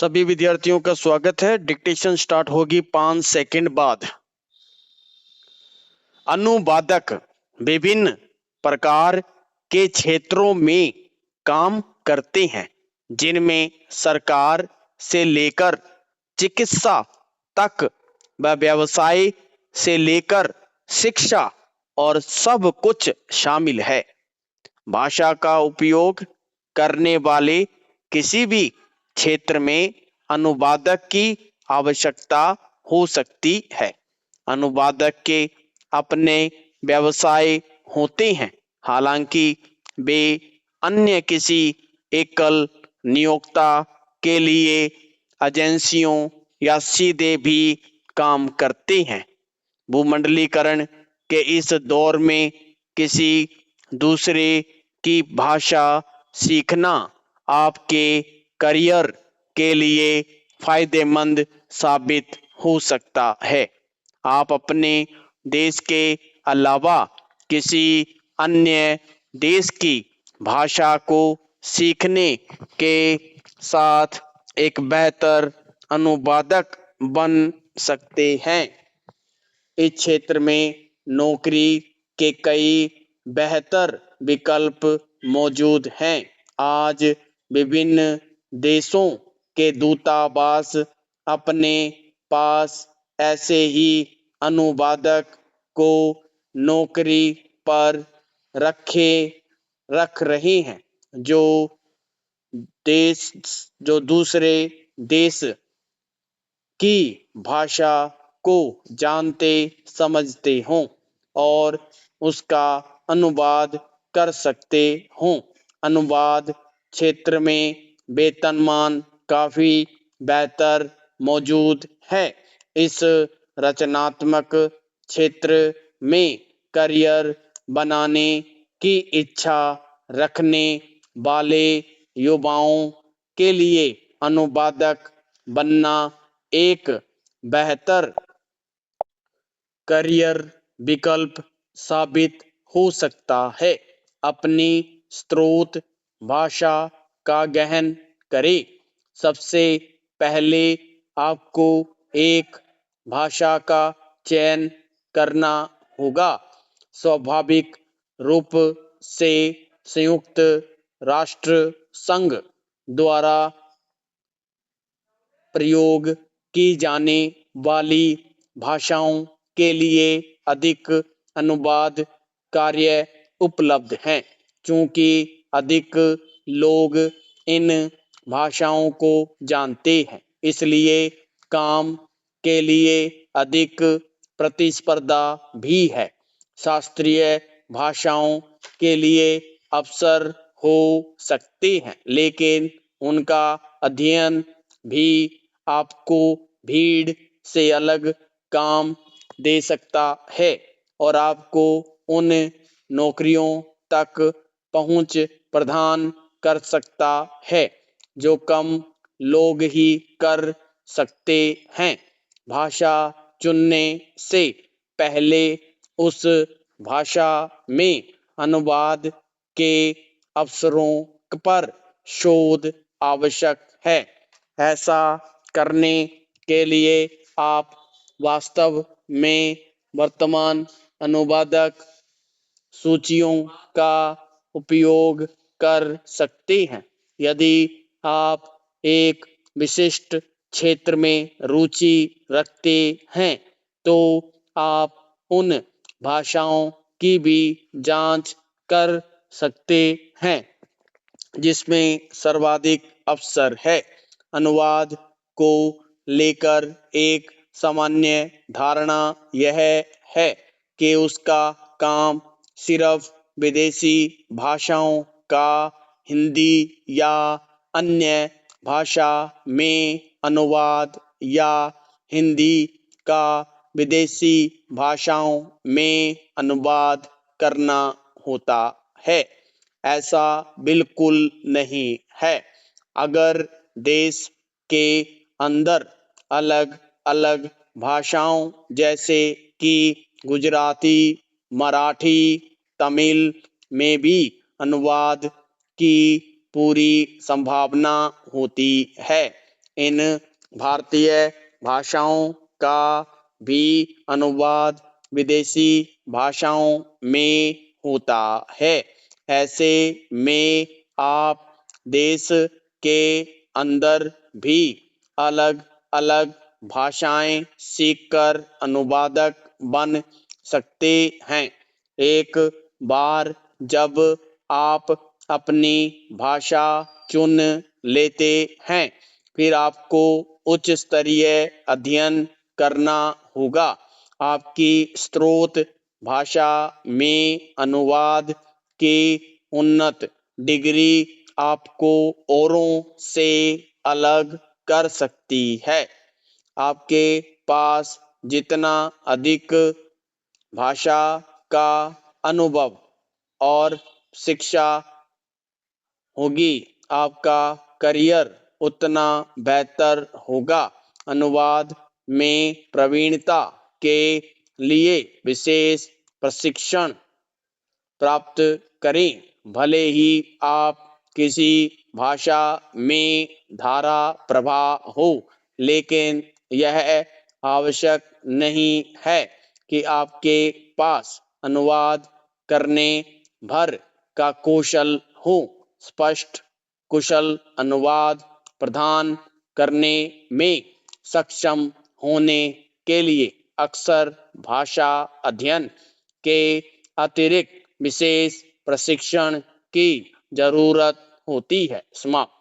सभी विद्यार्थियों का स्वागत है। डिक्टेशन स्टार्ट होगी 5 सेकंड बाद। अनुवादक विभिन्न प्रकार के क्षेत्रों में काम करते हैं, जिनमें सरकार से लेकर चिकित्सा तक व व्यवसाय से लेकर शिक्षा और सब कुछ शामिल है। भाषा का उपयोग करने वाले किसी भी क्षेत्र में अनुवादक की आवश्यकता हो सकती है। अनुवादक के अपने व्यवसाय होते हैं, हालांकि वे अन्य किसी एकल नियोक्ता के लिए एजेंसियों या सीधे भी काम करते हैं। भूमंडलीकरण के इस दौर में किसी दूसरे की भाषा सीखना आपके करियर के लिए फायदेमंद साबित हो सकता है। आप अपने देश के अलावा किसी अन्य देश की भाषा को सीखने के साथ एक बेहतर अनुवादक बन सकते हैं। इस क्षेत्र में नौकरी के कई बेहतर विकल्प मौजूद हैं। आज विभिन्न देशों के दूतावास अपने पास ऐसे ही अनुवादक को नौकरी पर रख रहे हैं जो दूसरे देश की भाषा को जानते समझते हों और उसका अनुवाद कर सकते हों। अनुवाद क्षेत्र में वेतनमान काफी बेहतर मौजूद है। इस रचनात्मक क्षेत्र में करियर बनाने की इच्छा रखने वाले युवाओं के लिए अनुवादक बनना एक बेहतर करियर विकल्प साबित हो सकता है। अपनी स्रोत भाषा का गहन करें। सबसे पहले आपको एक भाषा का चयन करना होगा। स्वाभाविक रूप से संयुक्त राष्ट्र संघ द्वारा प्रयोग की जाने वाली भाषाओं के लिए अधिक अनुवाद कार्य उपलब्ध हैं। चूंकि अधिक लोग इन भाषाओं को जानते हैं, इसलिए काम के लिए अधिक प्रतिस्पर्धा भी है। शास्त्रीय भाषाओं के लिए अवसर हो सकते हैं, लेकिन उनका अध्ययन भी आपको भीड़ से अलग काम दे सकता है और आपको उन नौकरियों तक पहुंच प्रदान कर सकता है जो कम लोग ही कर सकते हैं। भाषा चुनने से पहले उस भाषा में अनुवाद के अवसरों पर शोध आवश्यक है। ऐसा करने के लिए आप वास्तव में वर्तमान अनुवादक सूचियों का उपयोग कर सकते हैं। यदि आप एक विशिष्ट क्षेत्र में रुचि रखते हैं, तो आप उन भाषाओं की भी जांच कर सकते हैं जिसमें सर्वाधिक अवसर है। अनुवाद को लेकर एक सामान्य धारणा यह है कि उसका काम सिर्फ विदेशी भाषाओं का हिंदी या अन्य भाषा में अनुवाद या हिंदी का विदेशी भाषाओं में अनुवाद करना होता है। ऐसा बिल्कुल नहीं है। अगर देश के अंदर अलग अलग भाषाओं जैसे कि गुजराती, मराठी, तमिल में भी अनुवाद की पूरी संभावना होती है। इन भारतीय भाषाओं का भी अनुवाद विदेशी भाषाओं में होता है। ऐसे में आप देश के अंदर भी अलग-अलग भाषाएं सीखकर अनुवादक बन सकते हैं। एक बार जब आप अपनी भाषा चुन लेते हैं, फिर आपको उच्च स्तरीय अध्ययन करना होगा। आपकी स्रोत भाषा में अनुवाद की उन्नत डिग्री आपको औरों से अलग कर सकती है। आपके पास जितना अधिक भाषा का अनुभव और शिक्षा होगी, आपका करियर उतना बेहतर होगा। अनुवाद में प्रवीणता के लिए विशेष प्रशिक्षण प्राप्त करें। भले ही आप किसी भाषा में धारा प्रवाह हो, लेकिन यह आवश्यक नहीं है कि आपके पास अनुवाद करने भर का कौशल हो। स्पष्ट कुशल अनुवाद प्रदान करने में सक्षम होने के लिए अक्सर भाषा अध्ययन के अतिरिक्त विशेष प्रशिक्षण की जरूरत होती है। समाप्त।